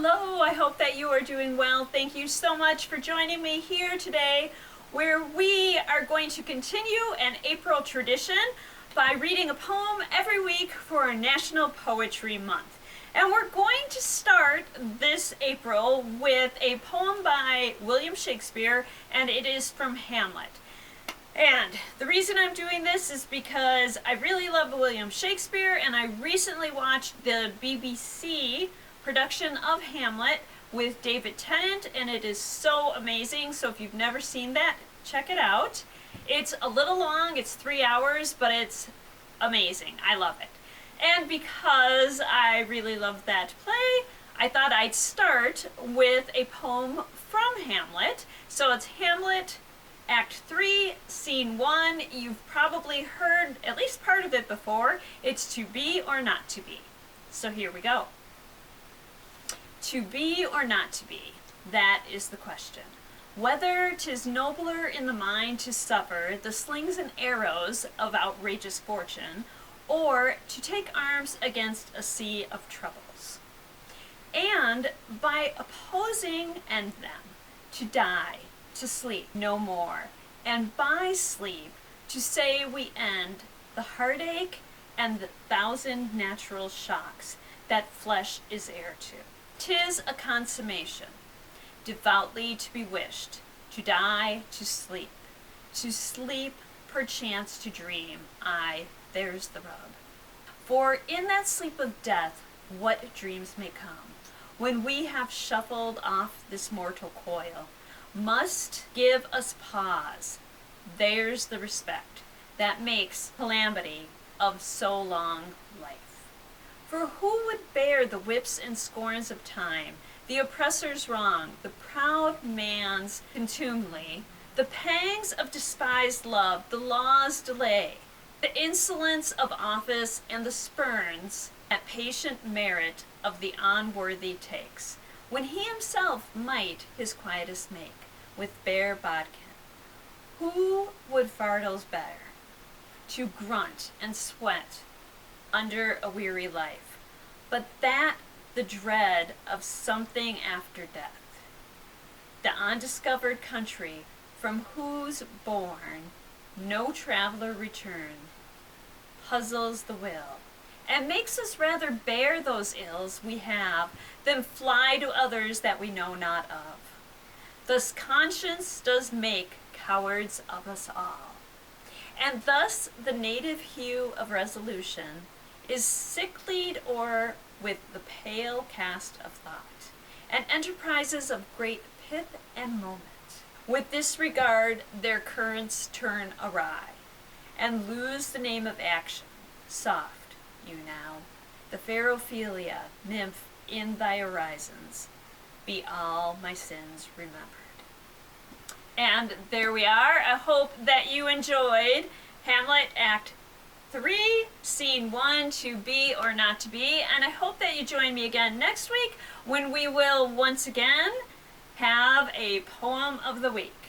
Hello, I hope that you are doing well. Thank you so much for joining me here today, where we are going to continue an April tradition by reading a poem every week for National Poetry Month. And we're going to start this April with a poem by William Shakespeare, and it is from Hamlet. And the reason I'm doing this is because I really love William Shakespeare, and I recently watched the BBC production of Hamlet with David Tennant, and it is so amazing. So if you've never seen that, check it out. It's a little long, it's 3 hours, but it's amazing. I love it. And because I really love that play, I thought I'd start with a poem from Hamlet. So it's Hamlet, Act 3, Scene 1. You've probably heard at least part of it before. It's to be or not to be. So here we go. To be or not to be, that is the question. Whether 'tis nobler in the mind to suffer the slings and arrows of outrageous fortune, or to take arms against a sea of troubles. And by opposing end them, to die, to sleep no more, and by sleep to say we end the heartache and the thousand natural shocks that flesh is heir to. 'Tis a consummation, devoutly to be wished, to die, to sleep perchance to dream, aye, there's the rub. For in that sleep of death what dreams may come, when we have shuffled off this mortal coil, must give us pause. There's the respect that makes calamity of so long life. For who would bear the whips and scorns of time, the oppressor's wrong, the proud man's contumely, the pangs of despised love, the law's delay, the insolence of office, and the spurns at patient merit of the unworthy takes, when he himself might his quietest make with bare bodkin? Who would fardels better, to grunt and sweat under a weary life, but that the dread of something after death, the undiscovered country from whose bourne no traveler return, puzzles the will, and makes us rather bear those ills we have than fly to others that we know not of. Thus conscience does make cowards of us all, and thus the native hue of resolution is sicklied o'er with the pale cast of thought, and enterprises of great pith and moment with this regard their currents turn awry, and lose the name of action. Soft, you now, the fair Ophelia, nymph in thy horizons, be all my sins remembered. And there we are. I hope that you enjoyed Hamlet Act 3, Scene 1, to be or not to be, and I hope that you join me again next week when we will once again have a poem of the week.